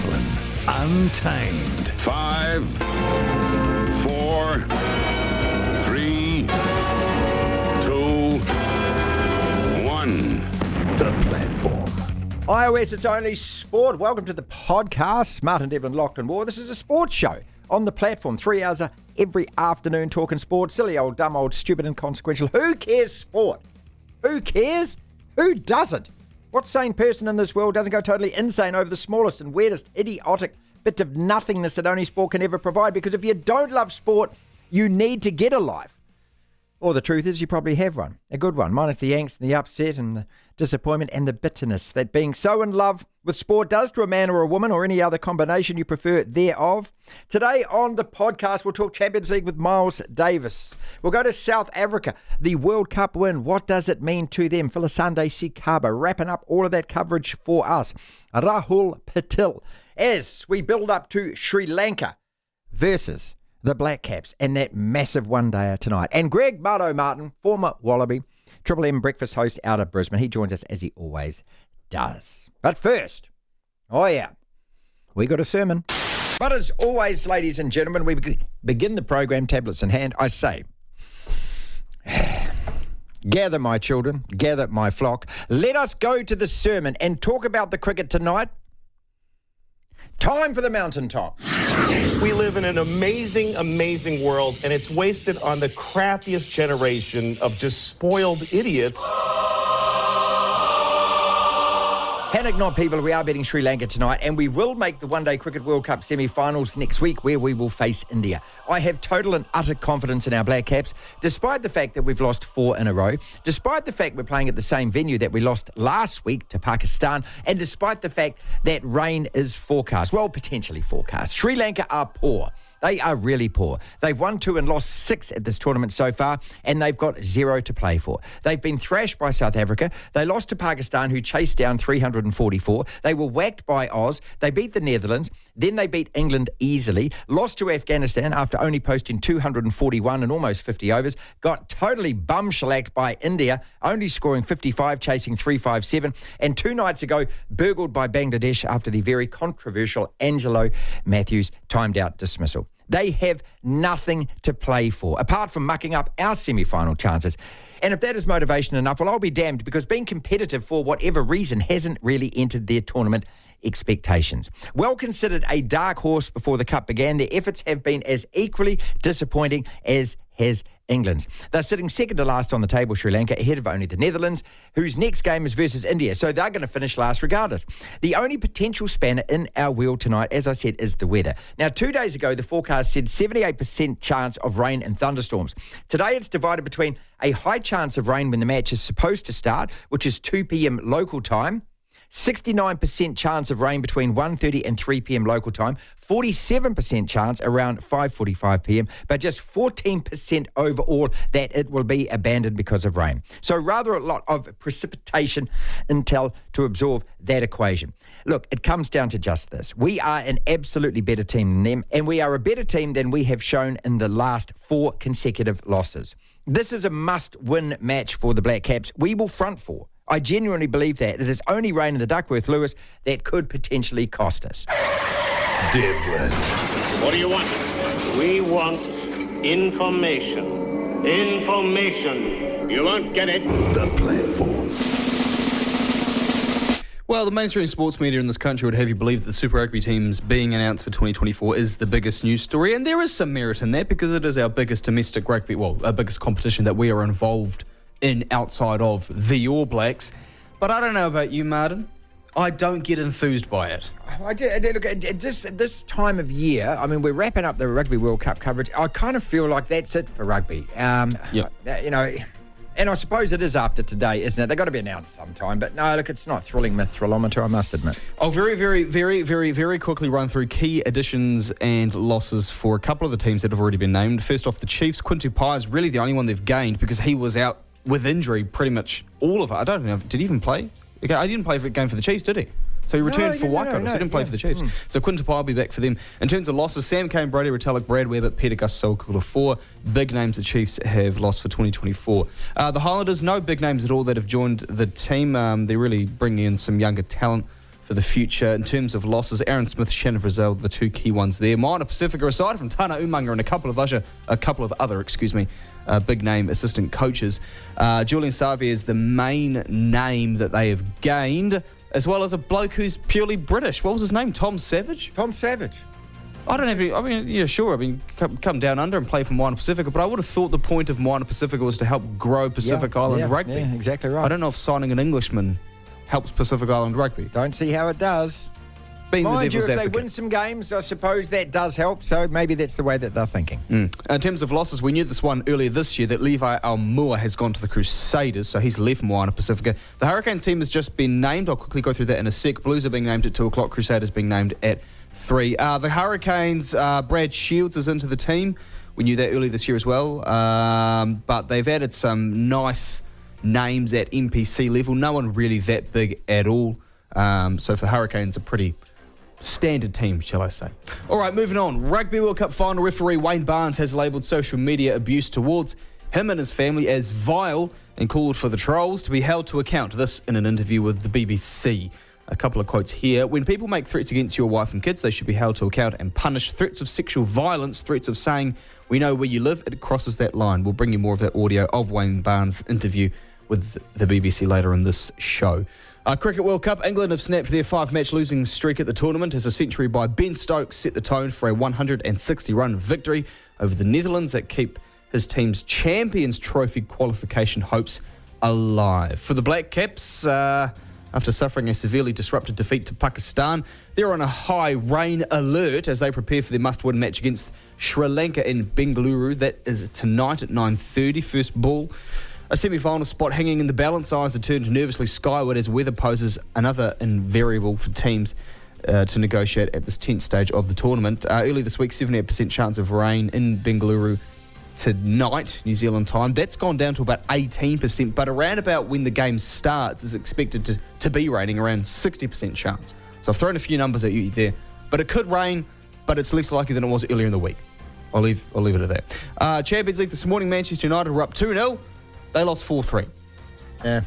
Devlin, Untamed. 5, 4, 3, 2, 1. The Platform. iOS, it's only sport. Welcome to the podcast. Martin Devlin, Locked and War. This is a sports show on the Platform. 3 hours every afternoon talking sport. Silly old, dumb old, stupid, inconsequential. Who cares sport? Who cares? Who doesn't? What sane person in this world doesn't go totally insane over the smallest and weirdest, idiotic bit of nothingness that only sport can ever provide? Because if you don't love sport, you need to get a life. Or the truth is, you probably have one. A good one, minus the angst and the upset and the disappointment and the bitterness that being so in love with sport does to a man or a woman or any other combination you prefer thereof. Today on the podcast, we'll talk Champions League with Miles Davis. We'll go to South Africa. The World Cup win, what does it mean to them? Philisande Sikaba wrapping up all of that coverage for us. Rahul Patil, as we build up to Sri Lanka versus the Black Caps and that massive one-dayer tonight. And Greg Mardo Martin, former Wallaby, Triple M breakfast host out of Brisbane. He joins us as he always does. But first, we got a sermon. But as always, ladies and gentlemen, we begin the program, tablets in hand. I say, gather my children, gather my flock. Let us go to the sermon and talk about the cricket tonight. Time for the mountaintop. We live in an amazing, amazing world, and it's wasted on the crappiest generation of just spoiled idiots. Panic not, people. We are betting Sri Lanka tonight, and we will make the One Day Cricket World Cup semi-finals next week, where we will face India. I have total and utter confidence in our Black Caps, despite the fact that we've lost 4 in a row, despite the fact we're playing at the same venue that we lost last week to Pakistan, and despite the fact that rain is forecast. Well, potentially forecast. Sri Lanka are poor. They are really poor. They've won 2 and lost 6 at this tournament so far, and they've got 0 to play for. They've been thrashed by South Africa. They lost to Pakistan, who chased down 344. They were whacked by Oz. They beat the Netherlands. Then they beat England easily. Lost to Afghanistan after only posting 241 and almost 50 overs. Got totally bum-shellacked by India, only scoring 55, chasing 357. And 2 nights ago, burgled by Bangladesh after the very controversial Angelo Matthews timed-out dismissal. They have nothing to play for, apart from mucking up our semi-final chances. And if that is motivation enough, well, I'll be damned, because being competitive for whatever reason hasn't really entered their tournament expectations. Well considered a dark horse before the Cup began, their efforts have been as equally disappointing as has England's. They're sitting second to last on the table, Sri Lanka, ahead of only the Netherlands, whose next game is versus India, so they're going to finish last regardless. The only potential spanner in our wheel tonight, as I said, is the weather. Now, 2 days ago, the forecast said 78% chance of rain and thunderstorms. Today, it's divided between a high chance of rain when the match is supposed to start, which is 2 p.m. local time, 69% chance of rain between 1:30 and 3 p.m. local time, 47% chance around 5:45 p.m, but just 14% overall that it will be abandoned because of rain. So rather a lot of precipitation until to absorb that equation. Look, it comes down to just this. We are an absolutely better team than them, and we are a better team than we have shown in the last 4 consecutive losses. This is a must-win match for the Black Caps. We will front for. I genuinely believe that. It is only rain in the Duckworth-Lewis that could potentially cost us. Devlin. What do you want? We want information. Information. You won't get it. The Platform. Well, the mainstream sports media in this country would have you believe that the Super Rugby teams being announced for 2024 is the biggest news story, and there is some merit in that because it is our biggest domestic rugby, our biggest competition that we are involved in outside of the All Blacks. But I don't know about you, Martin. I don't get enthused by it. I do. Look, at this time of year, I mean, we're wrapping up the Rugby World Cup coverage. I kind of feel like that's it for rugby. You know, and I suppose it is after today, isn't it? They've got to be announced sometime. But no, look, it's not thrilling myth thrillometer, I must admit. I'll very quickly run through key additions and losses for a couple of the teams that have already been named. First off, the Chiefs. Quintu Pai is really the only one they've gained because he was out with injury pretty much all of it. I don't know. Did he even play? Okay, I didn't play for a game for the Chiefs, did he? So he returned for Waikato, so he didn't play for the Chiefs. So Quintu Pai will be back for them. In terms of losses, Sam Cane, Brody Retallick, Brad Webb, Peter Gus-Solkula, 4 big names the Chiefs have lost for 2024. The Highlanders, no big names at all that have joined the team. They're really bringing in some younger talent for for the future. In terms of losses, Aaron Smith, Shannon Frizzell, the two key ones there. Moana Pacifica, aside from Tana Umanga and a couple of other big name assistant coaches, Julian Savia is the main name that they have gained, as well as a bloke who's purely British. What was his name? Tom Savage? Tom Savage. I don't have any. I mean, yeah, sure. I mean, come down under and play for Moana Pacifica, but I would have thought the point of Moana Pacifica was to help grow Pacific Island rugby. Yeah, exactly right. I don't know if signing an Englishman helps Pacific Island rugby. Don't see how it does. Being Mind the devil's you, if advocate. they win some games, I suppose that does help. So maybe that's the way that they're thinking. In terms of losses, we knew this one earlier this year that Levi Almua has gone to the Crusaders, so he's left Moana Pacifica. The Hurricanes team has just been named. I'll quickly go through that in a sec. Blues are being named at 2 o'clock. Crusaders being named at 3. The Hurricanes, Brad Shields is into the team. We knew that earlier this year as well. But they've added some nice names at NPC level. No one really that big at all. So for the Hurricanes, a pretty standard team, shall I say. All right, moving on. Rugby World Cup final referee Wayne Barnes has labelled social media abuse towards him and his family as vile and called for the trolls to be held to account. This in an interview with the BBC. A couple of quotes here. When people make threats against your wife and kids, they should be held to account and punished. Threats of sexual violence, threats of saying, we know where you live, it crosses that line. We'll bring you more of that audio of Wayne Barnes' interview with the BBC later in this show. Cricket World Cup, England have snapped their 5-match losing streak at the tournament as a century by Ben Stokes set the tone for a 160-run victory over the Netherlands that keep his team's Champions Trophy qualification hopes alive. For the Black Caps, after suffering a severely disrupted defeat to Pakistan, they're on a high rain alert as they prepare for their must-win match against Sri Lanka in Bengaluru. That is tonight at 9:30, first ball. A semi-final spot hanging in the balance. Eyes are turned nervously skyward as weather poses another invariable for teams to negotiate at this 10th stage of the tournament. Early this week, 78% chance of rain in Bengaluru tonight, New Zealand time. That's gone down to about 18%, but around about when the game starts is expected to be raining, around 60% chance. So I've thrown a few numbers at you there, but it could rain, but it's less likely than it was earlier in the week. I'll leave it at that. Champions League this morning, Manchester United were up 2-0. They lost 4-3. Yeah.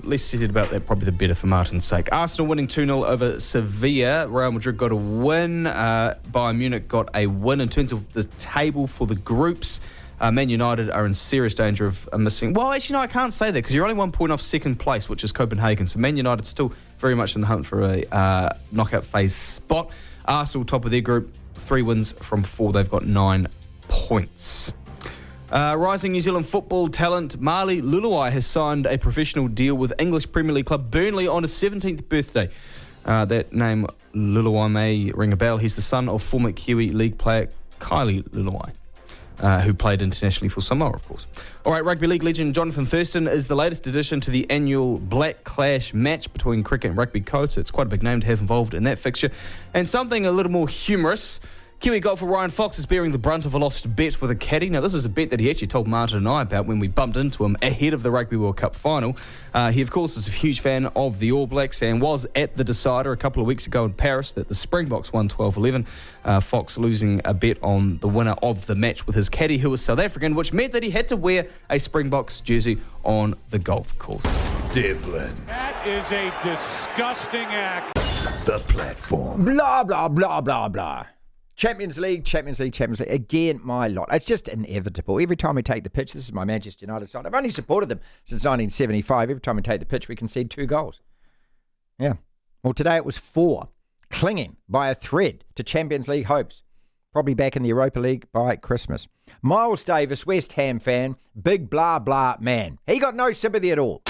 Less said about that, probably the better for Martin's sake. Arsenal winning 2-0 over Sevilla. Real Madrid got a win. Bayern Munich got a win. In terms of the table for the groups, Man United are in serious danger of missing. Well, actually, no, I can't say that because you're only 1 point off second place, which is Copenhagen. So Man United still very much in the hunt for a knockout phase spot. Arsenal top of their group, 3 wins from 4. They've got 9 points. Rising New Zealand football talent Marley Luluai has signed a professional deal with English Premier League club Burnley on his 17th birthday. That name Luluai may ring a bell. He's the son of former Kiwi League player Kylie Luluai, who played internationally for Samoa, of course. All right, rugby league legend Jonathan Thurston is the latest addition to the annual Black Clash match between cricket and rugby codes. It's quite a big name to have involved in that fixture. And something a little more humorous. Kiwi golfer Ryan Fox is bearing the brunt of a lost bet with a caddy. Now, this is a bet that he actually told Martin and I about when we bumped into him ahead of the Rugby World Cup final. He, of course, is a huge fan of the All Blacks and was at the decider a couple of weeks ago in Paris that the Springboks won 12-11. Fox losing a bet on the winner of the match with his caddy, who was South African, which meant that he had to wear a Springboks jersey on the golf course. Devlin, That is a disgusting act. the platform. Blah, blah, blah, blah, blah. Champions League. Again, my lot. It's just inevitable. Every time we take the pitch, this is my Manchester United side. I've only supported them since 1975. Every time we take the pitch, we concede 2 goals. Yeah. Well, today it was 4. Clinging by a thread to Champions League hopes. Probably back in the Europa League by Christmas. Miles Davis, West Ham fan, big blah, blah man. He got no sympathy at all.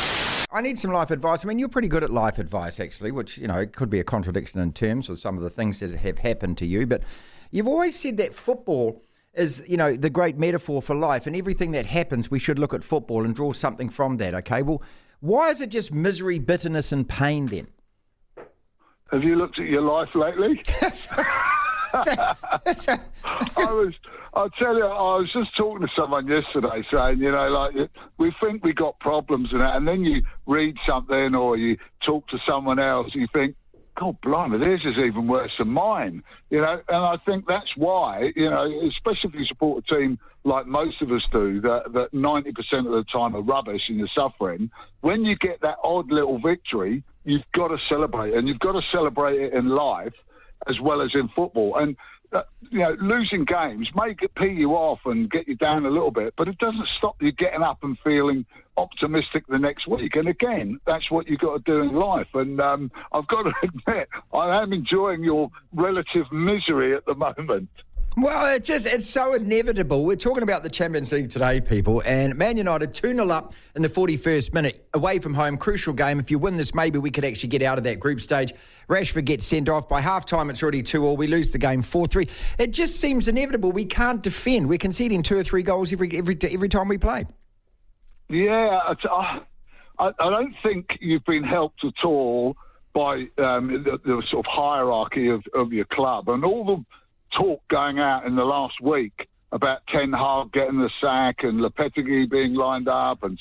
I need some life advice. I mean, you're pretty good at life advice, actually, which, you know, could be a contradiction in terms of some of the things that have happened to you. But you've always said that football is, you know, the great metaphor for life. And everything that happens, we should look at football and draw something from that, okay? Well, why is it just misery, bitterness and pain then? Have you looked at your life lately? I'll tell you, I was just talking to someone yesterday saying, you know, like, we think we got problems and that, and then you read something or you talk to someone else and you think, God blimey, theirs is even worse than mine, you know, and I think that's why, you know, especially if you support a team like most of us do, that 90% of the time are rubbish and you're suffering, when you get that odd little victory, you've got to celebrate, and you've got to celebrate it in life as well as in football. And losing games may pee you off and get you down a little bit, but it doesn't stop you getting up and feeling optimistic the next week. And again, that's what you've got to do in life. And I've got to admit, I am enjoying your relative misery at the moment. Well, it's so inevitable. We're talking about the Champions League today, people, and Man United 2-0 up in the 41st minute, away from home, crucial game. If you win this, maybe we could actually get out of that group stage. Rashford gets sent off. By half-time, it's already 2-2. We lose the game 4-3. It just seems inevitable. We can't defend. We're conceding 2 or 3 goals every time we play. Yeah, I don't think you've been helped at all by the sort of hierarchy of your club. And all the talk going out in the last week about Ten Hag getting the sack and Lopetegui being lined up and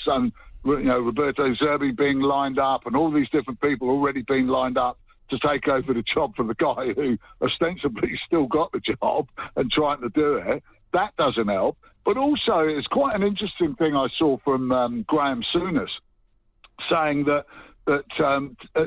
Roberto Zerbi being lined up and all these different people already being lined up to take over the job for the guy who ostensibly still got the job and trying to do it. That doesn't help. But also, it's quite an interesting thing I saw from Graham Souness saying that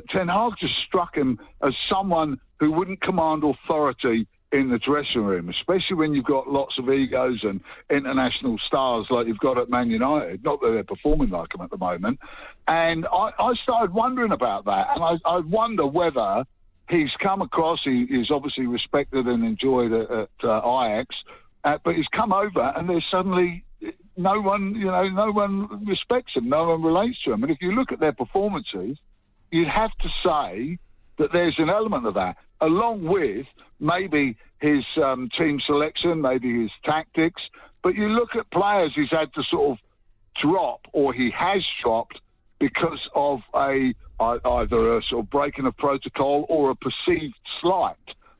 Ten Hag just struck him as someone who wouldn't command authority in the dressing room, especially when you've got lots of egos and international stars like you've got at Man United. Not that they're performing like them at the moment. And I started wondering about that. And I wonder whether he's come across, he's obviously respected and enjoyed at Ajax, but he's come over and there's suddenly no one respects him, no one relates to him. And if you look at their performances, you'd have to say that there's an element of that, along with maybe his team selection, maybe his tactics. But you look at players he's had to sort of drop, or he has dropped, because of either a sort of breaking of protocol or a perceived slight.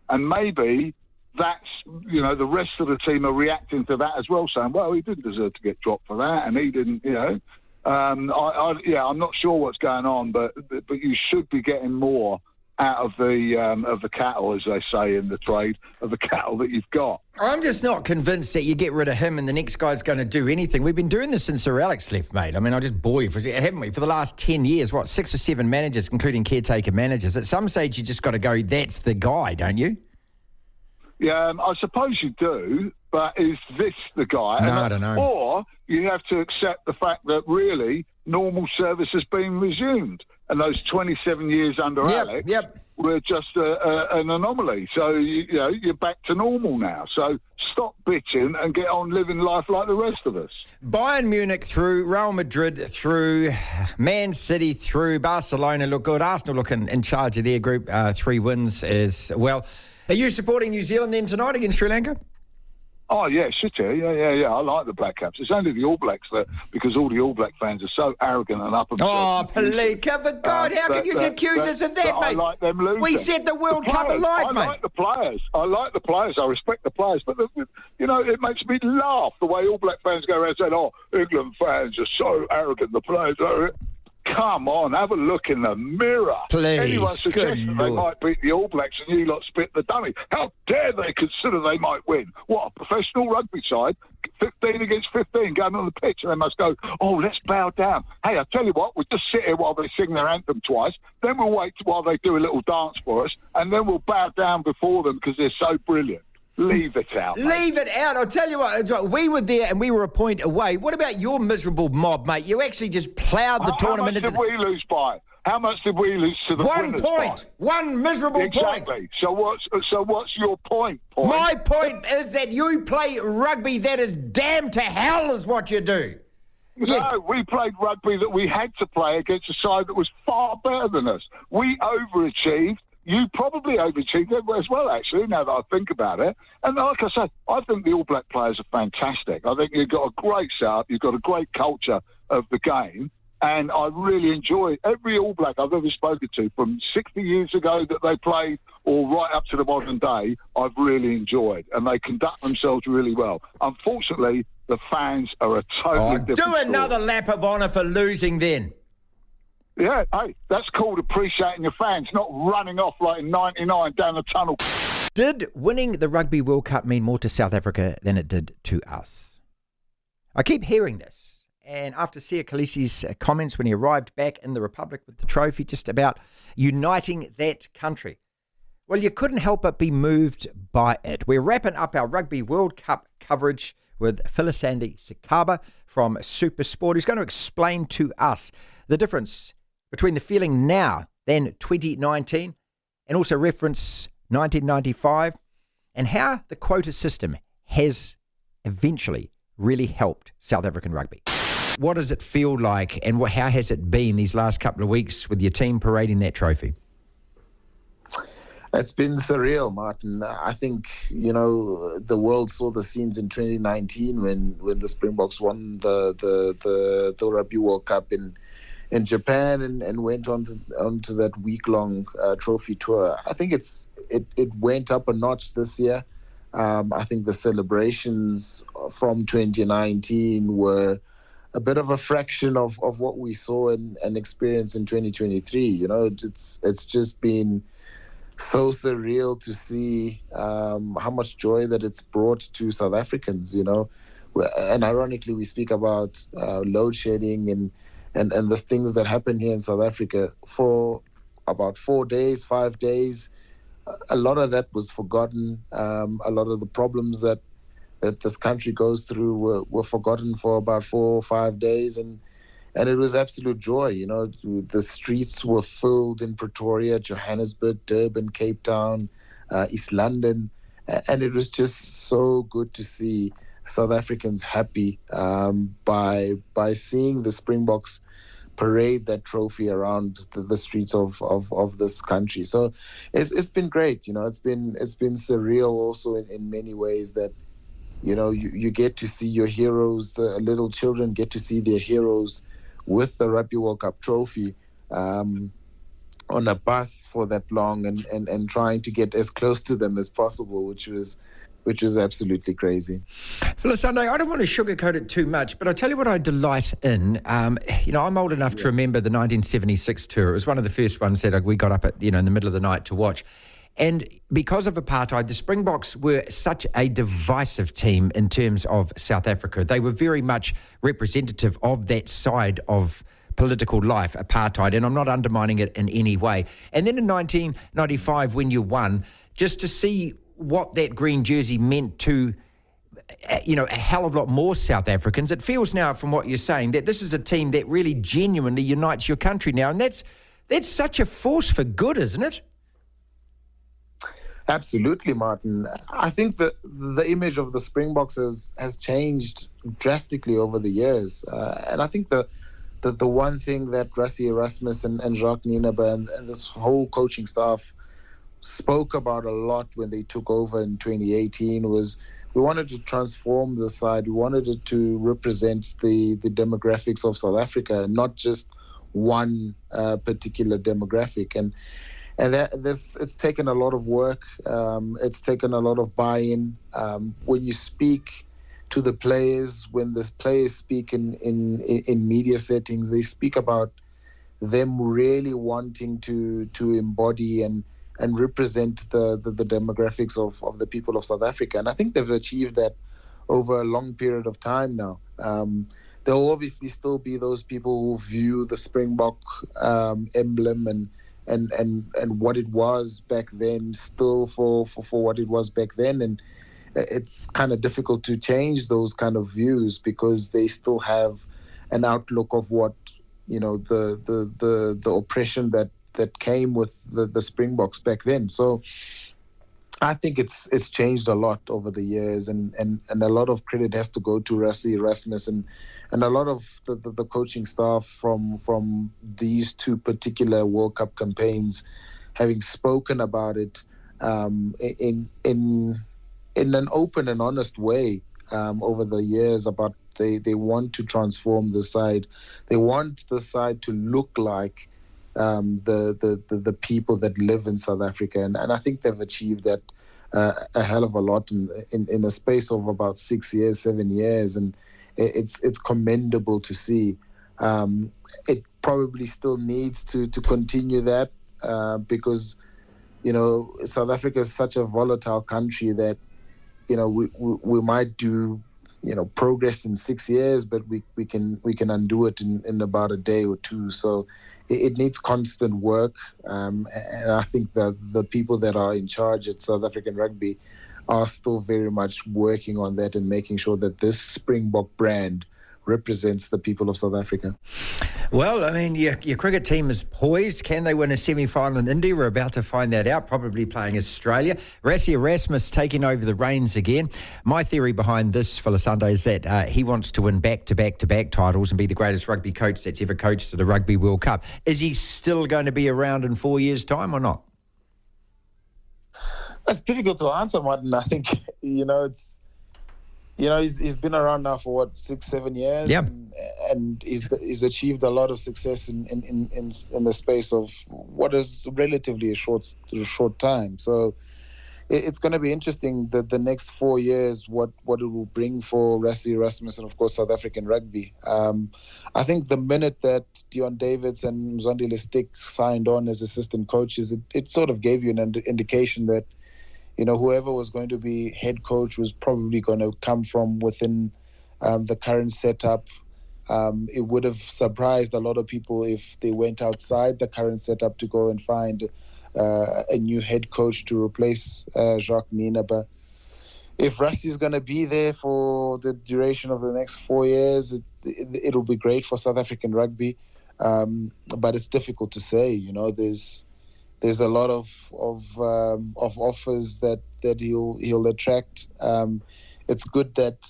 And maybe that's, the rest of the team are reacting to that as well, saying, well, he didn't deserve to get dropped for that, and he didn't, I'm not sure what's going on, but you should be getting more out of the cattle, as they say in the trade, of the cattle that you've got. I'm just not convinced that you get rid of him and the next guy's going to do anything. We've been doing this since Sir Alex left, mate. I mean, I just bore you, haven't we? For the last 10 years, 6 or 7 managers, including caretaker managers. At some stage, you just got to go, that's the guy, don't you? Yeah, I suppose you do, but is this the guy? No, I don't know. Or you have to accept the fact that really normal service has been resumed. And those 27 years under Alex were just an anomaly. So, you're back to normal now. So stop bitching and get on living life like the rest of us. Bayern Munich through, Real Madrid through, Man City through, Barcelona look good. Arsenal look in charge of their group, 3 wins as well. Are you supporting New Zealand then tonight against Sri Lanka? Oh, yeah, shit, yeah. I like the Black Caps. It's only the All Blacks because all the All Black fans are so arrogant and up and oh, please, for God, how can you accuse us of that, mate? I like them losing. We said the World Cup alive, mate. I like the players. I respect the players. But, it makes me laugh the way All Black fans go around saying, England fans are so arrogant, the players are... Come on, have a look in the mirror. Please, anyone suggests that they might beat the All Blacks and you lot spit the dummy. How dare they consider they might win? What, a professional rugby side, 15 against 15, going on the pitch, and they must go, let's bow down. Hey, I tell you what, we'll just sit here while they sing their anthem twice, then we'll wait while they do a little dance for us, and then we'll bow down before them because they're so brilliant. Leave it out, mate. Leave it out. I'll tell you what, we were there and we were a point away. What about your miserable mob, mate? You actually just ploughed the tournament. How much did we lose by? How much did we lose to the 1 point. By? 1 miserable point. Exactly. So what's your point? My point is that you play rugby that is damn to hell is what you do. No, we played rugby that we had to play against a side that was far better than us. We overachieved. You probably overachieved as well, actually, now that I think about it. And like I said, I think the All Black players are fantastic. I think you've got a great setup. You've got a great culture of the game. And I really enjoy every All Black I've ever spoken to, from 60 years ago that they played or right up to the modern day, I've really enjoyed. And they conduct themselves really well. Unfortunately, the fans are a totally different Do another lap of honour for losing then. Yeah, hey, that's called appreciating your fans, not running off like in 99 down the tunnel. Did winning the Rugby World Cup mean more to South Africa than it did to us? I keep hearing this, And after Sia Khaleesi's comments when he arrived back in the Republic with the trophy, just about uniting that country, well, you couldn't help but be moved by it. We're wrapping up our Rugby World Cup coverage with Philisande Sakaba from Super Sport, who's going to explain to us the difference between the feeling now than 2019 and also reference 1995 and how the quota system has eventually really helped South African rugby. What does it feel like and how has it been these last couple of weeks with your team parading that trophy? It's been surreal, Martin. I think, the world saw the scenes in 2019 when the Springboks won the Rugby World Cup in Japan and went onto that week-long trophy tour. I think it went up a notch this year. I think the celebrations from 2019 were a bit of a fraction of what we saw and experienced in 2023. It's just been so surreal to see how much joy that it's brought to South Africans, And ironically, we speak about load shedding and the things that happen here in South Africa for about 5 days. A lot of that was forgotten. A lot of the problems that this country goes through were forgotten for about 4 or 5 days. And it was absolute joy. The streets were filled in Pretoria, Johannesburg, Durban, Cape Town, East London. And it was just so good to see South Africans happy by seeing the Springboks parade that trophy around the streets of this country. So it's been great. It's been surreal also in many ways that, you get to see your heroes, the little children get to see their heroes with the Rugby World Cup trophy on a bus for that long and trying to get as close to them as possible, which was absolutely crazy. Philisande, I don't want to sugarcoat it too much, but I'll tell you what I delight in. I'm old enough to remember the 1976 tour. It was one of the first ones that we got up at, in the middle of the night to watch. And because of apartheid, the Springboks were such a divisive team in terms of South Africa. They were very much representative of that side of political life, apartheid, and I'm not undermining it in any way. And then in 1995, when you won, just to see what that green jersey meant to, a hell of a lot more South Africans, it feels now from what you're saying that this is a team that really genuinely unites your country now. And that's such a force for good, isn't it? Absolutely, Martin. I think that the image of the Springboks has changed drastically over the years. And I think the one thing that Rassie Erasmus and Jacques Nienaber and this whole coaching staff spoke about a lot when they took over in 2018 was we wanted to transform the side. We wanted it to represent the demographics of South Africa and not just one particular demographic. And it's taken a lot of work. It's taken a lot of buy-in. When you speak to the players, when the players speak in media settings, they speak about them really wanting to embody and represent the demographics of the people of South Africa. And I think they've achieved that over a long period of time now. There'll obviously still be those people who view the Springbok emblem and what it was back then still for what it was back then. And it's kind of difficult to change those kind of views because they still have an outlook of what, the oppression that came with the Springboks back then. So I think it's changed a lot over the years, and a lot of credit has to go to Rassie Erasmus and a lot of the coaching staff from these two particular World Cup campaigns, having spoken about it in an open and honest way over the years about they want to transform the side. They want the side to look like the people that live in South Africa, and I think they've achieved that a hell of a lot in a space of about 7 years, and it's commendable to see. It probably still needs to continue that because South Africa is such a volatile country that we might do progress in 6 years, but we can undo it in about a day or two. So it needs constant work, and I think that the people that are in charge at South African Rugby are still very much working on that and making sure that this Springbok brand represents the people of South Africa. Well, I mean, your cricket team is poised. Can they win a semi-final in India? We're about to find that out, probably playing Australia. Rassie Erasmus taking over the reins again. My theory behind this, Sunday, is that he wants to win back-to-back titles and be the greatest rugby coach that's ever coached at a Rugby World Cup. Is he still going to be around in 4 years' time or not? That's difficult to answer, Martin. I think, he's been around now for 6-7 years, and he's achieved a lot of success in the space of what is relatively a short time. So it's going to be interesting that the next 4 years, what it will bring for Rassie Erasmus and of course South African rugby. I think the minute that Deon Davids and Mzondile Stick signed on as assistant coaches, it sort of gave you an indication that whoever was going to be head coach was probably going to come from within the current setup. It would have surprised a lot of people if they went outside the current setup to go and find a new head coach to replace Jacques Nina. But if Rassie is going to be there for the duration of the next 4 years, it'll be great for South African rugby. But it's difficult to say. There's a lot of offers that he'll attract. It's good that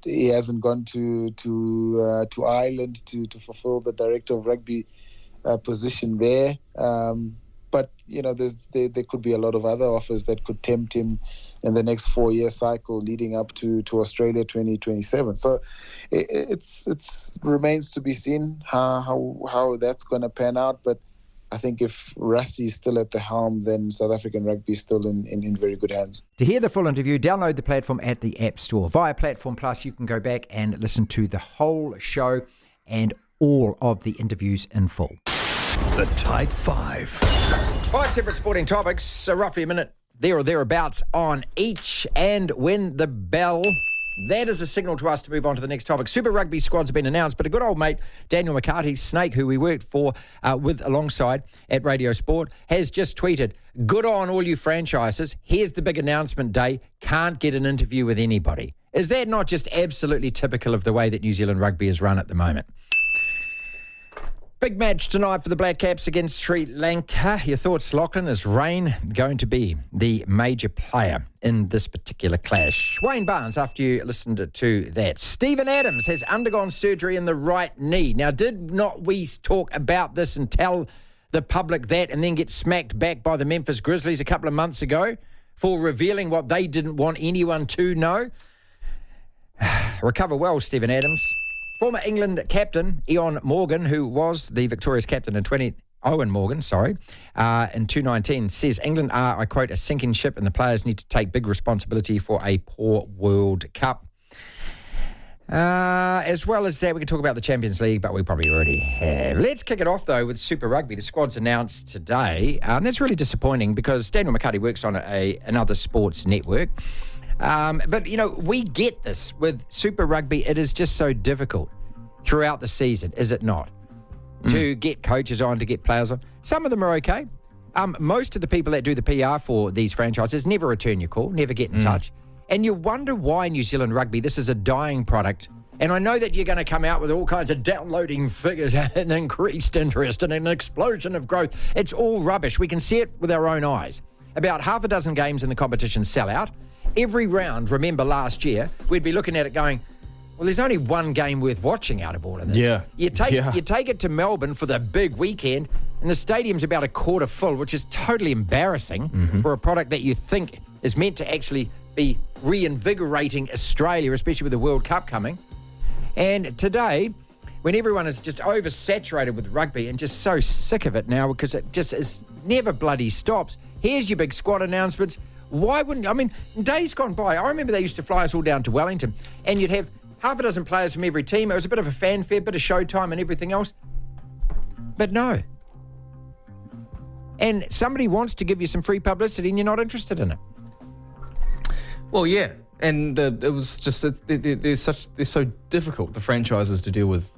he hasn't gone to Ireland to fulfill the director of rugby position there. But there could be a lot of other offers that could tempt him in the next 4 year cycle leading up to Australia 2027. So it's remains to be seen how that's going to pan out. But I think if Rassie is still at the helm, then South African rugby is still in very good hands. To hear the full interview, download the platform at the App Store. Via Platform Plus, you can go back and listen to the whole show and all of the interviews in full. The Tight Five. 5 separate sporting topics, so roughly a minute there or thereabouts on each. And when the bell... That is a signal to us to move on to the next topic. Super Rugby squads have been announced, but a good old mate, Daniel McCarthy, Snake, who we worked for alongside at Radio Sport, has just tweeted, "Good on all you franchises. Here's the big announcement day. Can't get an interview with anybody." Is that not just absolutely typical of the way that New Zealand rugby is run at the moment? Big match tonight for the Black Caps against Sri Lanka. Your thoughts, Lachlan? Is Rain going to be the major player in this particular clash? Wayne Barnes, after you listened to that. Stephen Adams has undergone surgery in the right knee. Now, did not we talk about this and tell the public that and then get smacked back by the Memphis Grizzlies a couple of months ago for revealing what they didn't want anyone to know? Recover well, Stephen Adams. Former England captain Ian Morgan, who was the victorious captain in 2019, says England are, I quote, a sinking ship and the players need to take big responsibility for a poor World Cup. As well as that, we can talk about the Champions League, but we probably already have. Let's kick it off, though, with Super Rugby. The squad's announced today. That's really disappointing because Daniel McCarthy works on another sports network. But, we get this with Super Rugby. It is just so difficult throughout the season, is it not? To get coaches on, to get players on. Some of them are okay. Most of the people that do the PR for these franchises never return your call, never get in touch. And you wonder why New Zealand rugby, this is a dying product. And I know that you're going to come out with all kinds of downloading figures and increased interest and an explosion of growth. It's all rubbish. We can see it with our own eyes. About half a dozen games in the competition sell out. Every round, remember last year, we'd be looking at it going, well, there's only one game worth watching out of all of this. Yeah. You take it to Melbourne for the big weekend, and the stadium's about a quarter full, which is totally embarrassing for a product that you think is meant to actually be reinvigorating Australia, especially with the World Cup coming. And today, when everyone is just oversaturated with rugby and just so sick of it now because it just is never bloody stops, here's your big squad announcements. Why wouldn't... I mean, days gone by, I remember they used to fly us all down to Wellington and you'd have half a dozen players from every team. It was a bit of a fanfare, bit of showtime and everything else. But no. And somebody wants to give you some free publicity and you're not interested in it. Well, yeah. And it was just they're so difficult, the franchises, to deal with.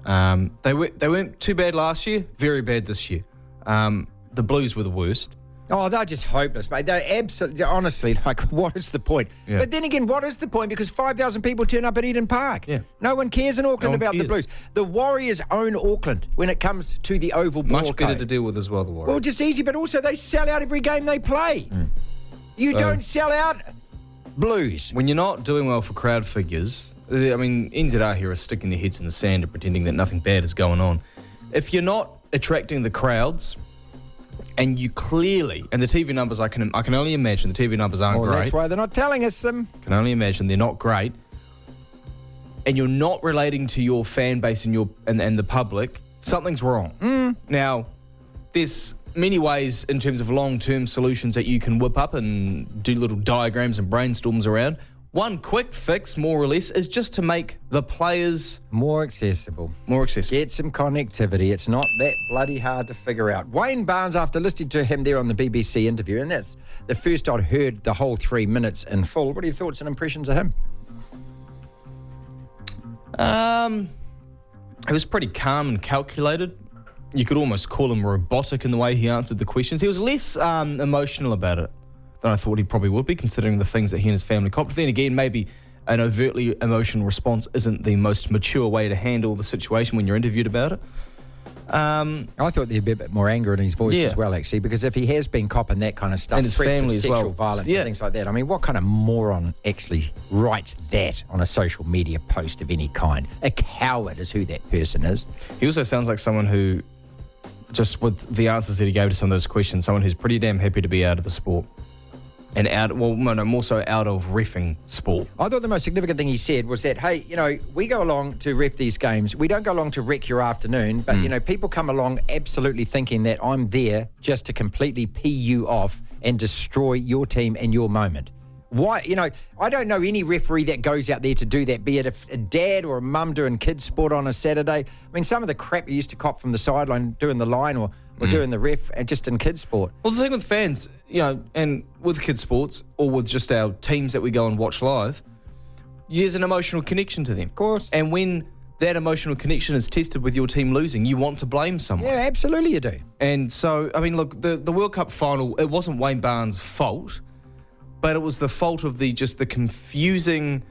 They weren't too bad last year, very bad this year. The Blues were the worst. Oh, they're just hopeless, mate. They're absolutely, honestly, like, what is the point? Yeah. But then again, what is the point? Because 5,000 people turn up at Eden Park. Yeah. No one cares in Auckland No one about the cares. Blues. The Warriors own Auckland when it comes to the oval ball Much better code. to deal with as well, the Warriors. Well, just easy, but also they sell out every game they play. You don't sell out Blues. When you're not doing well for crowd figures, I mean, NZR here are sticking their heads in the sand and pretending that nothing bad is going on. If you're not attracting the crowds, and you clearly, and the TV numbers, I can only imagine the TV numbers aren't Well, great. that's why they're not telling us them. Can only imagine they're not great. And you're not relating to your fan base and the public, something's wrong. Now, there's many ways in terms of long-term solutions that you can whip up and do little diagrams and brainstorms around. One quick fix, more or less, is just to make the players More accessible. more accessible. Get some connectivity. It's not that bloody hard to figure out. Wayne Barnes, after listening to him there on the BBC interview, and that's the first I'd heard the whole 3 minutes in full. What are your thoughts and impressions of him? It was pretty calm and calculated. You could almost call him robotic in the way he answered the questions. He was less emotional about it than I thought he probably would be, considering the things that he and his family copped. But then again, maybe an overtly emotional response isn't the most mature way to handle the situation when you're interviewed about it. I thought there'd be a bit more anger in his voice Yeah. as well, actually, because if he has been copping that kind of stuff, And his threats family of as sexual well. violence Yeah. and things like that, I mean, what kind of moron actually writes that on a social media post of any kind? A coward is who that person is. He also sounds like someone who, just with the answers that he gave to some of those questions, someone who's pretty damn happy to be out of the sport. And more so out of reffing sport. I thought the most significant thing he said was that, hey, you know, we go along to ref these games. We don't go along to wreck your afternoon, but, you know, people come along absolutely thinking that I'm there just to completely pee you off and destroy your team and your moment. Why? You know, I don't know any referee that goes out there to do that, be it a dad or a mum doing kids sport on a Saturday. I mean, some of the crap you used to cop from the sideline doing the line or doing the ref and just in kids sport. Well, the thing with fans, you know, and with kids sports or with just our teams that we go and watch live, there's an emotional connection to them. Of course. And when that emotional connection is tested with your team losing, you want to blame someone. Yeah, absolutely you do. And so, I mean, look, the World Cup final, it wasn't Wayne Barnes' fault, but it was the fault of the confusing,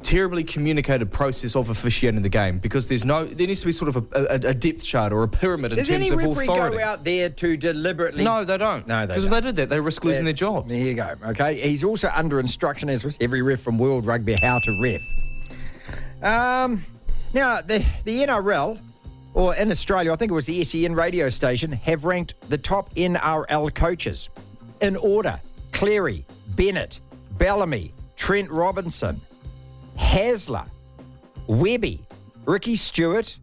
terribly communicated process of officiating the game, because there needs to be sort of a depth chart or a pyramid in Does terms any of referee authority. go out there to deliberately... No, they don't. No, they Because if don't. they did that, they risk losing their job. There you go. Okay. He's also under instruction, as was every ref from World Rugby, how to ref. Now, the NRL, or in Australia, I think it was the SEN radio station, have ranked the top NRL coaches in order: Cleary, Bennett, Bellamy, Trent Robinson, Hasler, Webby, Ricky Stewart,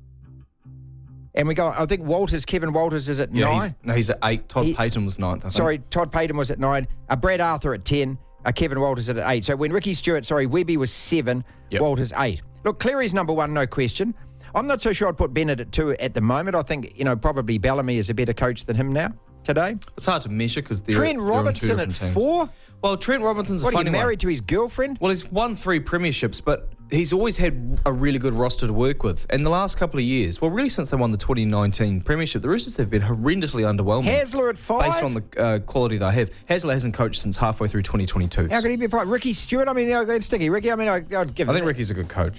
and we go. I think Kevin Walters is at 9. He's at 8. Todd Payton was 9th, I think. Sorry, Todd Payton was at 9. Brad Arthur at 10. Kevin Walters at 8. So when Webby was 7, Yep. Walters 8. Look, Cleary's number 1, no question. I'm not so sure I'd put Bennett at 2 at the moment. I think, you know, probably Bellamy is a better coach than him now, today. It's hard to measure because they're Trent they're on two Robinson at different teams. 4? Well, Trent Robinson's What, a are you funny married one. to his girlfriend? Well, he's won 3 premierships, but he's always had a really good roster to work with. And the last couple of years, well, really since they won the 2019 premiership, the Roosters have been horrendously underwhelming. Hasler at 5? Based on the quality they have. Hasler hasn't coached since halfway through 2022. How could he be 5? Ricky Stewart? I mean, it's sticky. Ricky, I mean, I'd give I him think that. Ricky's a good coach.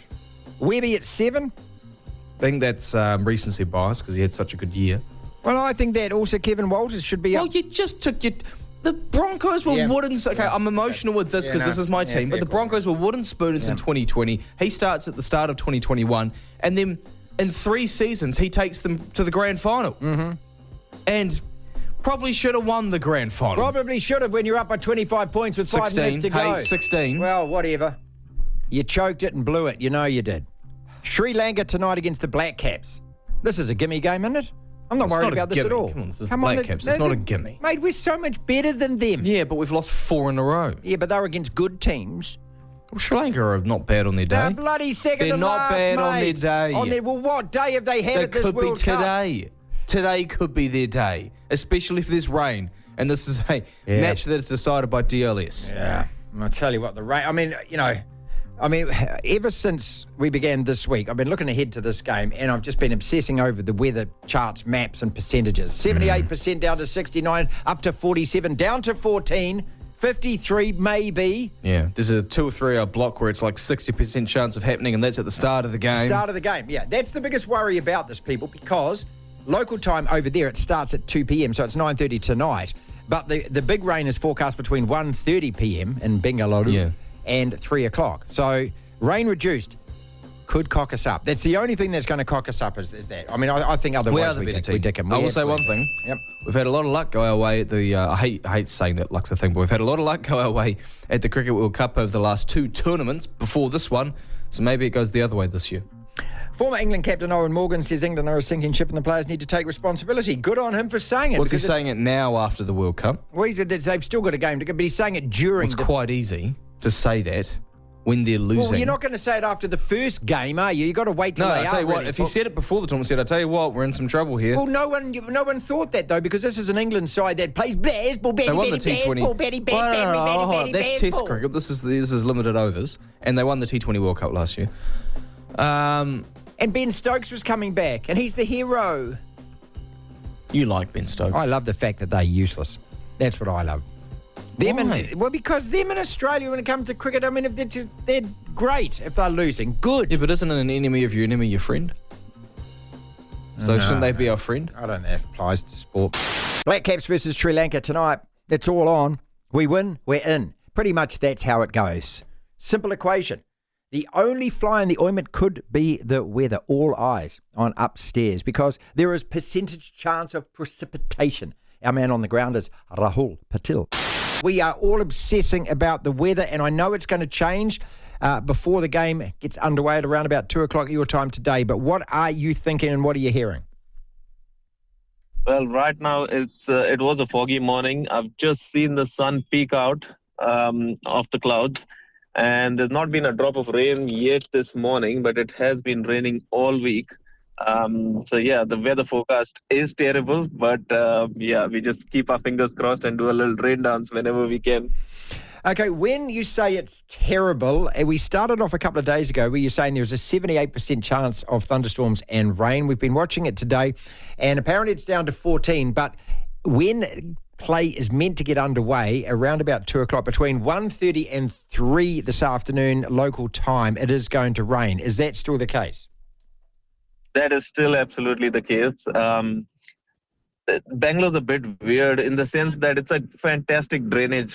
Webby at 7? I think that's recency bias because he had such a good year. Well, I think that also Kevin Walters should be Well, up. you just took your... The Broncos were Yeah. wooden... Okay, I'm emotional with this Yeah, because no. this is my Yeah, team, but fair the Broncos were wooden spooners in 2020. He starts at the start of 2021, and then in 3 seasons, he takes them to the grand final. Mm-hmm. And probably should have won the grand final. Probably should have when you're up by 25 points with 5 minutes 16. to go. Hey, 16. Well, whatever. You choked it and blew it. You know you did. Sri Lanka tonight against the Black Caps. This is a gimme game, isn't it? I'm not It's worried not a about this at gimme. all. Come on, this is the Black Caps. It's not a gimme. Mate, we're so much better than them. Yeah, but we've lost 4 in a row. Yeah, but they're against good teams. Well, Sri Lanka are not bad on their day. They're bloody second They're to not last, bad on mate. their day. Well, what day have they had That at this could be World Cup? today. Today could be their day, especially if there's rain. And this is a match that is decided by DLS. Yeah. I'll tell you what, the rain. Ever since we began this week, I've been looking ahead to this game, and I've just been obsessing over the weather charts, maps, and percentages. 78% down to 69, up to 47, down to 14, 53 maybe. Yeah, there's a 2 or 3 hour block where it's like 60% chance of happening, and that's at the start of the game. Start of the game, yeah. That's the biggest worry about this, people, because local time over there, it starts at 2 p.m, so it's 9:30 tonight. But the big rain is forecast between 1:30 p.m. in Bengaluru and 3 o'clock. So rain reduced could cock us up. That's the only thing that's going to cock us up is that. I mean, I think otherwise we dick them. I will say one thing. Yep. We've had a lot of luck go our way at the... I hate saying that luck's a thing, but we've had a lot of luck go our way at the Cricket World Cup over the last 2 tournaments before this one. So maybe it goes the other way this year. Former England captain Owen Morgan says England are a sinking ship and the players need to take responsibility. Good on him for saying it. What's he saying it now after the World Cup? Well, he said that they've still got a game to go, but he's saying it during... It's quite easy to say that when they're losing. Well, you're not going to say it after the first game, are you? You've got to wait till they are. No, I tell you what, if he said it before the tournament, I tell you what, we're in some trouble here. Well, no one thought that, though, because this is an England side that plays baseball, They won the T20. That's Test cricket. This is limited overs, and they won the T20 World Cup last year. And Ben Stokes was coming back, and he's the hero. You like Ben Stokes? I love the fact that they're useless. That's what I love. Why? Because them in Australia, when it comes to cricket, I mean, if they're great if they're losing. Good. Yeah, but isn't an enemy of your enemy your friend? So shouldn't they be our friend? I don't know if it applies to sport. Black Caps versus Sri Lanka tonight. It's all on. We win, we're in. Pretty much that's how it goes. Simple equation. The only fly in the ointment could be the weather. All eyes on upstairs because there is percentage chance of precipitation. Our man on the ground is Rahul Patil. We are all obsessing about the weather, and I know it's going to change before the game gets underway at around about 2 o'clock your time today. But what are you thinking and what are you hearing? Well, right now it was a foggy morning. I've just seen the sun peek out of the clouds. And there's not been a drop of rain yet this morning, but it has been raining all week. The weather forecast is terrible, but we just keep our fingers crossed and do a little rain dance whenever we can. Okay, when you say it's terrible, we started off a couple of days ago where you're saying there's a 78% chance of thunderstorms and rain. We've been watching it today, and apparently it's down to 14, but when play is meant to get underway around about 2 o'clock, between 1:30 and 3 this afternoon local time, it is going to rain. Is that still the case? That is still absolutely the case. Bangalore's a bit weird in the sense that it's a fantastic draining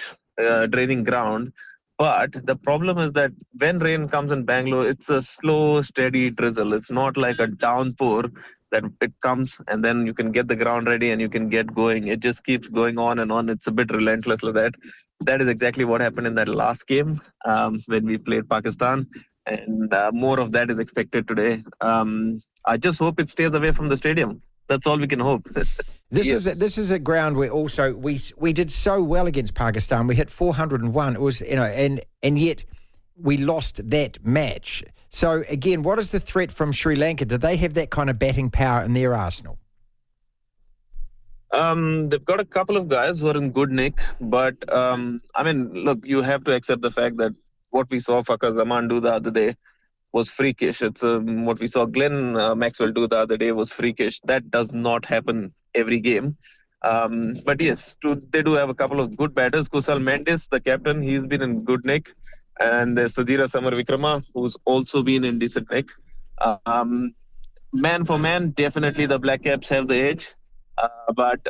ground. But the problem is that when rain comes in Bangalore, it's a slow, steady drizzle. It's not like a downpour that it comes and then you can get the ground ready and you can get going. It just keeps going on and on. It's a bit relentless like that. That is exactly what happened in that last game when we played Pakistan. And more of that is expected today. I just hope it stays away from the stadium. That's all we can hope. This is a ground where also we did so well against Pakistan. We hit 401. It was and yet we lost that match. So again, what is the threat from Sri Lanka? Do they have that kind of batting power in their arsenal? They've got a couple of guys who are in good nick, but look, you have to accept the fact that what we saw Fakhar Zaman do the other day was freakish. It's what we saw Glenn Maxwell do the other day was freakish. That does not happen every game. But yes, they do have a couple of good batters. Kusal Mendes, the captain, he's been in good nick. And there's Sadira Samar Vikrama, who's also been in decent nick. Man for man, definitely the Black Caps have the edge. But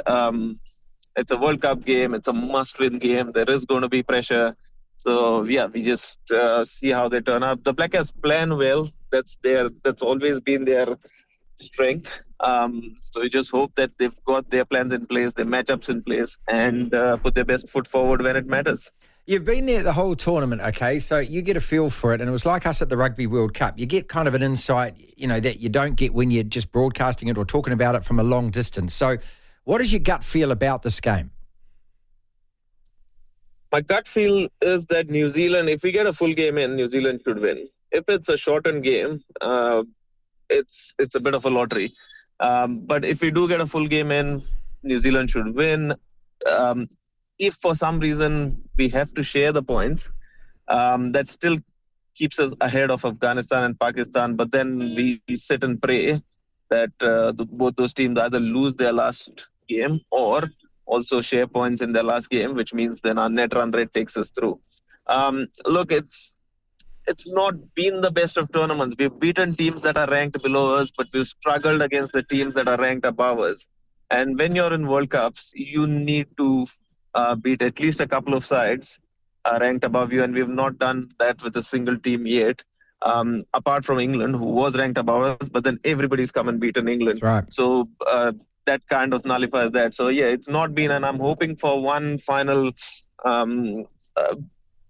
it's a World Cup game. It's a must-win game. There is going to be pressure. So, we just see how they turn up. The Black Caps plan well. That's always been their strength. So we just hope that they've got their plans in place, their matchups in place, and put their best foot forward when it matters. You've been there the whole tournament, okay? So you get a feel for it, and it was like us at the Rugby World Cup. You get kind of an insight, that you don't get when you're just broadcasting it or talking about it from a long distance. So what does your gut feel about this game? My gut feel is that New Zealand, if we get a full game in, New Zealand should win. If it's a shortened game, it's a bit of a lottery. But if we do get a full game in, New Zealand should win. if for some reason we have to share the points, that still keeps us ahead of Afghanistan and Pakistan. But then we sit and pray that both those teams either lose their last game or also share points in their last game, which means then our net run rate takes us through. Look, it's not been the best of tournaments. We've beaten teams that are ranked below us, but we've struggled against the teams that are ranked above us. And when you're in World Cups, you need to beat at least a couple of sides ranked above you, and we've not done that with a single team yet. Apart from England, who was ranked above us, but then everybody's come and beaten England. That's right. So that kind of nullifies that. So yeah, it's not been, and I'm hoping for one final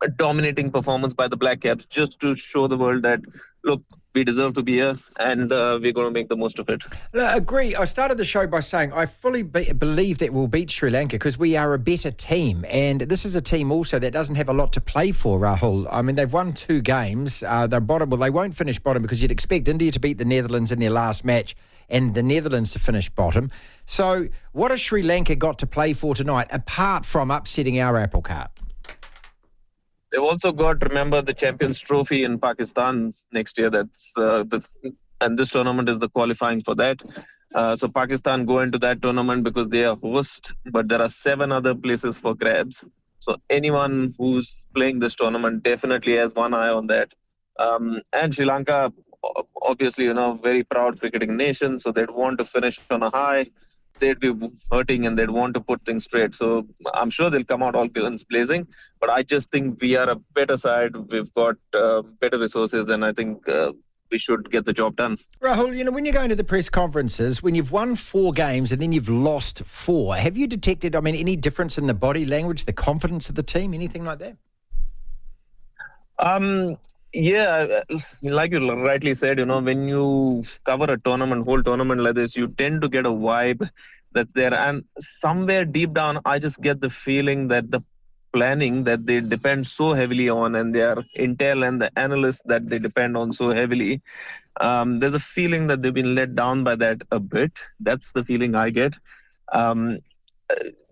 a dominating performance by the Black Caps, just to show the world that, look, we deserve to be here, and we're going to make the most of it. I agree. I started the show by saying I fully believe that we'll beat Sri Lanka because we are a better team. And this is a team also that doesn't have a lot to play for, Rahul. I mean, they've won 2 games. They're bottom. Well, they won't finish bottom because you'd expect India to beat the Netherlands in their last match and the Netherlands to finish bottom. So what has Sri Lanka got to play for tonight, apart from upsetting our apple cart? They've also got, remember, the Champions Trophy in Pakistan next year. And this tournament is the qualifying for that. So Pakistan go into that tournament because they are host, but there are 7 other places for grabs. So anyone who's playing this tournament definitely has one eye on that. And Sri Lanka, obviously, very proud cricketing nation, so they'd want to finish on a high. They'd be hurting and they'd want to put things straight. So I'm sure they'll come out all guns blazing. But I just think we are a better side. We've got better resources, and I think we should get the job done. Rahul, when you're going to the press conferences, when you've won 4 games and then you've lost 4, have you detected, any difference in the body language, the confidence of the team, anything like that? Yeah, like you rightly said, when you cover a whole tournament like this, you tend to get a vibe that's there. And somewhere deep down, I just get the feeling that the planning that they depend so heavily on, and their intel and the analysts that they depend on so heavily, there's a feeling that they've been let down by that a bit. That's the feeling I get.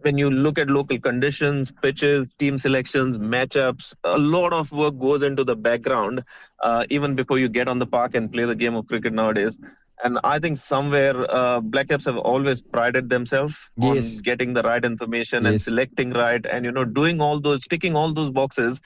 When you look at local conditions, pitches, team selections, matchups, a lot of work goes into the background, even before you get on the park and play the game of cricket nowadays. And I think somewhere Black Caps have always prided themselves on getting the right information and selecting right, and doing all those, ticking all those boxes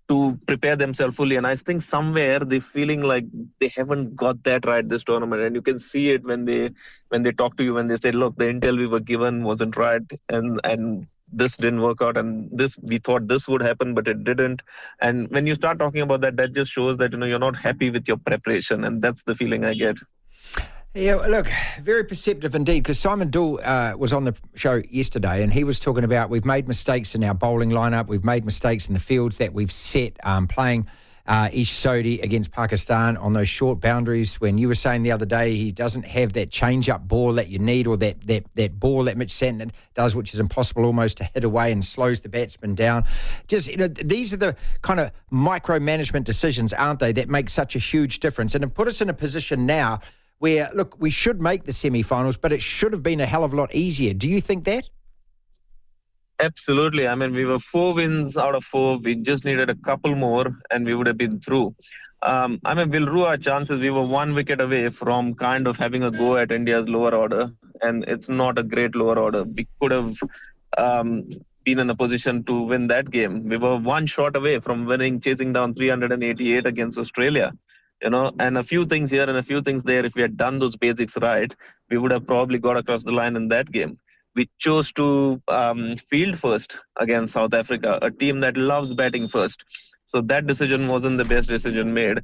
to prepare themselves fully. And I think somewhere they're feeling like they haven't got that right this tournament. And you can see it when they talk to you, when they say, look, the intel we were given wasn't right, and this didn't work out, and this, we thought this would happen, but it didn't. And when you start talking about that, that just shows that, you're not happy with your preparation. And that's the feeling I get. Yeah, look, very perceptive indeed, because Simon Dool was on the show yesterday and he was talking about we've made mistakes in our bowling lineup, we've made mistakes in the fields that we've set, playing Ish Sodhi against Pakistan on those short boundaries, when you were saying the other day he doesn't have that change-up ball that you need, or that ball that Mitch Santner does, which is impossible almost to hit away and slows the batsman down. Just, these are the kind of micromanagement decisions, aren't they, that make such a huge difference and have put us in a position now where, look, we should make the semi-finals, but it should have been a hell of a lot easier. Do you think that? Absolutely. We were 4 wins out of 4. We just needed a couple more and we would have been through. We'll rue our chances. We were 1 wicket away from kind of having a go at India's lower order, and it's not a great lower order. We could have been in a position to win that game. We were 1 shot away from chasing down 388 against Australia. And a few things here and a few things there. If we had done those basics right, we would have probably got across the line in that game. We chose to field first against South Africa, a team that loves batting first. So that decision wasn't the best decision made.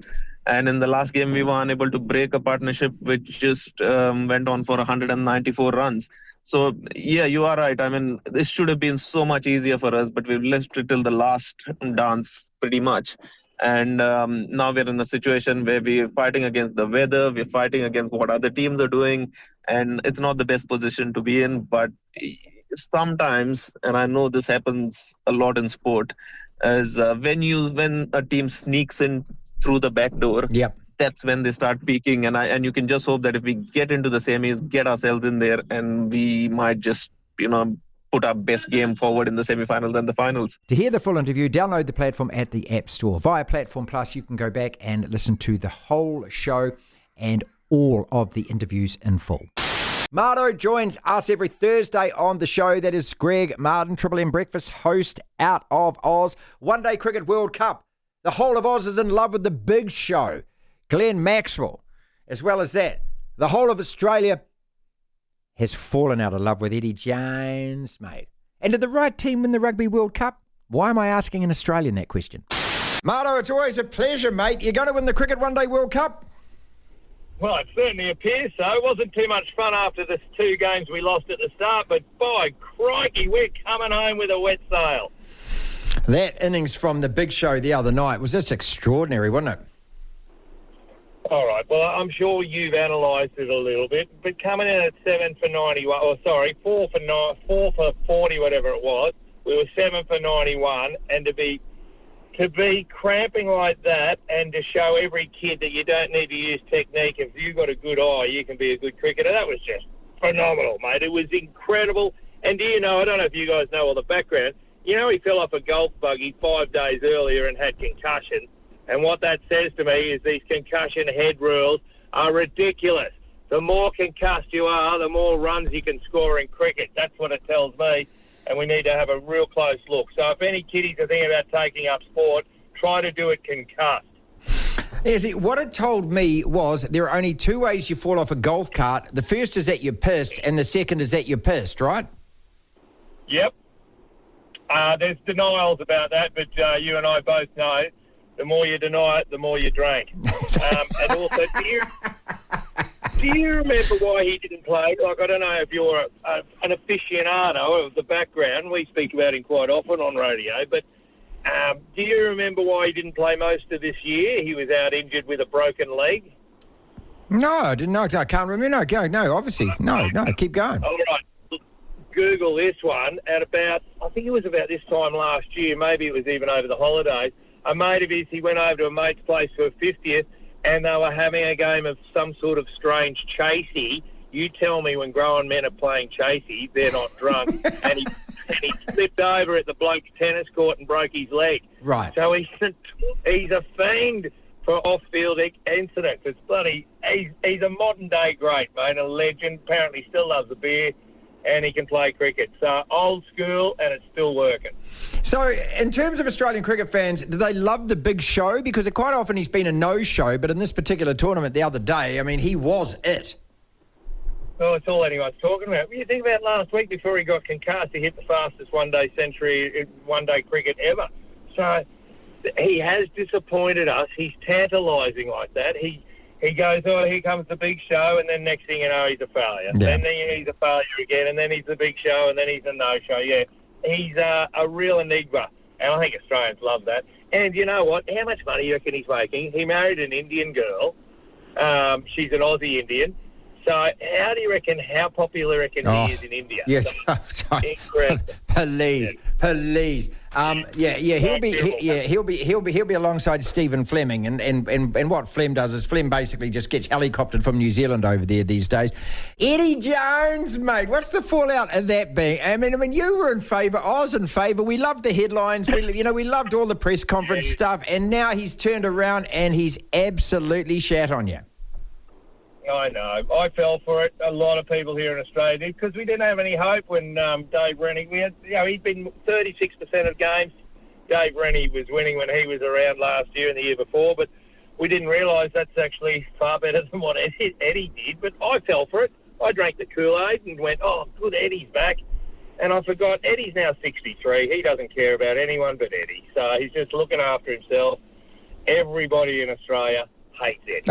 And in the last game, we were unable to break a partnership which just went on for 194 runs. So, yeah, you are right. This should have been so much easier for us, but we've left it till the last dance pretty much. And now we're in a situation where we're fighting against the weather, we're fighting against what other teams are doing, and it's not the best position to be in. But sometimes, and I know this happens a lot in sport, is when a team sneaks in through the back door, that's when they start peaking. And you can just hope that if we get into the semis, get ourselves in there, and we might just, put our best game forward in the semi-finals and the finals. To hear the full interview, download the platform at the App Store. Via Platform Plus, you can go back and listen to the whole show and all of the interviews in full. Mardo joins us every Thursday on the show. That is Greg Martin, Triple M Breakfast host out of Oz. One Day Cricket World Cup. The whole of Oz is in love with the big show. Glenn Maxwell. As well as that, the whole of Australia has fallen out of love with Eddie Jones, mate. And did the right team win the Rugby World Cup? Why am I asking an Australian that question? Mardo, it's always a pleasure, mate. You're going to win the Cricket One Day World Cup? Well, it certainly appears so. It wasn't too much fun after the 2 games we lost at the start, but by crikey, we're coming home with a wet sail. That innings from the big show the other night was just extraordinary, wasn't it? All right, well, I'm sure you've analysed it a little bit, but coming in at 7 for 91, 4 for 40, whatever it was, we were 7 for 91, and to be cramping like that and to show every kid that you don't need to use technique. If you've got a good eye, you can be a good cricketer. That was just phenomenal, mate. It was incredible. And do you know, I don't know if you guys know all the background, you know he fell off a golf buggy 5 days earlier and had concussion. And what that says to me is these concussion head rules are ridiculous. The more concussed you are, the more runs you can score in cricket. That's what it tells me. And we need to have a real close look. So if any kiddies are thinking about taking up sport, try to do it concussed. Yeah, see, what it told me was there are only 2 ways you fall off a golf cart. The first is that you're pissed, and the second is that you're pissed, right? Yep. There's denials about that, but you and I both know the more you deny it, the more you drink. And also, do you remember why he didn't play? Like, I don't know if you're an aficionado of the background. We speak about him quite often on radio. But do you remember why he didn't play most of this year? He was out injured with a broken leg. No, I didn't know. I can't remember. No, go. No, obviously. No, keep going. All right. Google this one. At about, I think it was about this time last year, maybe it was even over the holidays, a mate of his, he went over to a mate's place for a 50th, and they were having a game of some sort of strange chasey. You tell me when grown men are playing chasey, they're not drunk. and he slipped over at the bloke's tennis court and broke his leg. Right. So he's a fiend for off-field incidents. It's bloody... He's a modern-day great, mate, a legend. Apparently still loves the beer, and he can play cricket. So old school, and it's still working. So in terms of Australian cricket fans, do they love the big show? Because quite often he's been a no-show, but in this particular tournament the other day, I mean, he was it. Well, it's all anyone's talking about. When you think about last week before he got concussed, he hit the fastest one-day century in one-day cricket ever. So he has disappointed us. He's tantalising like that. He goes, oh, here comes the big show, and then next thing you know, he's a failure. Yeah. And then he's a failure again, and then he's the big show, and then he's a no-show. Yeah, he's a real enigma, and I think Australians love that. And you know what? How much money do you reckon he's making? He married an Indian girl. She's an Aussie Indian. So how do you reckon, how popular he is in India? Yes. Incredible. Please. He'll be alongside Stephen Fleming, and what Flem does is Flem basically just gets helicoptered from New Zealand over there these days. Eddie Jones, mate, what's the fallout of that being? I mean, you were in favour, I was in favour. We loved the headlines. We loved all the press conference stuff, and now he's turned around and he's absolutely shat on you. I know. I fell for it. A lot of people here in Australia did, because we didn't have any hope when Dave Rennie... he'd been 36% of games. Dave Rennie was winning when he was around last year and the year before, but we didn't realise that's actually far better than what Eddie did. But I fell for it. I drank the Kool-Aid and went, oh, good, Eddie's back. And I forgot, Eddie's now 63. He doesn't care about anyone but Eddie. So he's just looking after himself. Everybody in Australia hates Eddie.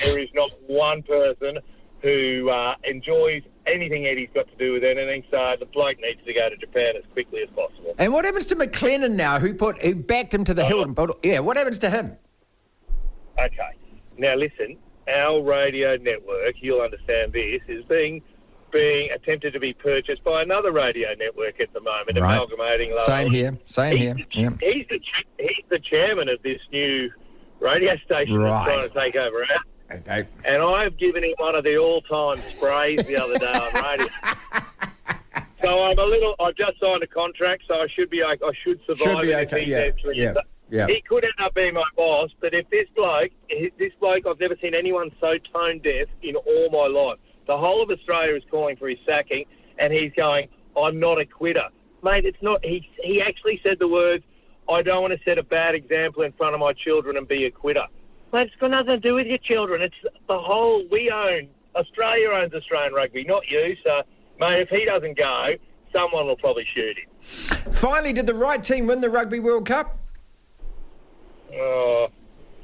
There is not one person who enjoys anything Eddie's got to do with anything, so the bloke needs to go to Japan as quickly as possible. And what happens to McLennan now, who backed him to the hill? Yeah, what happens to him? Okay. Now listen, our radio network, you'll understand this, is being attempted to be purchased by another radio network at the moment, right. Amalgamating. Same here. Yeah. He's the chairman of this new radio station that's trying to take over our. Okay. And I've given him one of the all-time sprays the other day on radio. So I've just signed a contract, so I should survive. Should be it if okay, he's yeah, actually- yeah, yeah. He could end up being my boss, but if this bloke, I've never seen anyone so tone deaf in all my life. The whole of Australia is calling for his sacking, and he's going, I'm not a quitter. Mate, it's not. He actually said the words, I don't want to set a bad example in front of my children and be a quitter. Mate, it's got nothing to do with your children. It's the whole, Australia owns Australian rugby, not you. So, mate, if he doesn't go, someone will probably shoot him. Finally, did the right team win the Rugby World Cup? Oh,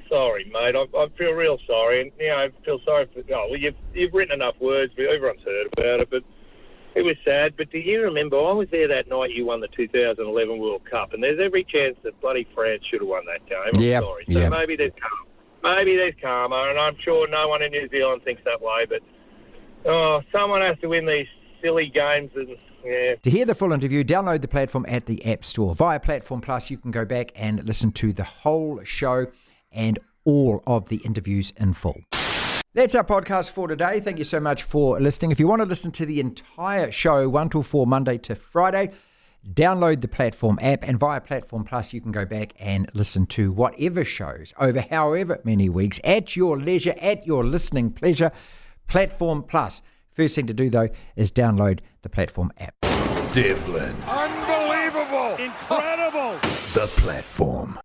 sorry, mate. I feel real sorry. And, I feel sorry for... you've written enough words. Everyone's heard about it, but it was sad. But do you remember, I was there that night you won the 2011 World Cup, and there's every chance that bloody France should have won that game. I'm sorry. So maybe there's karma. Maybe there's karma, and I'm sure no one in New Zealand thinks that way, but someone has to win these silly games. And yeah. To hear the full interview, download the platform at the App Store. Via Platform Plus, you can go back and listen to the whole show and all of the interviews in full. That's our podcast for today. Thank you so much for listening. If you want to listen to the entire show, 1 till 4, Monday to Friday, download the Platform app, and via Platform Plus, you can go back and listen to whatever shows over however many weeks at your leisure, at your listening pleasure. Platform Plus. First thing to do, though, is download the Platform app. Devlin. Unbelievable. Incredible. The Platform.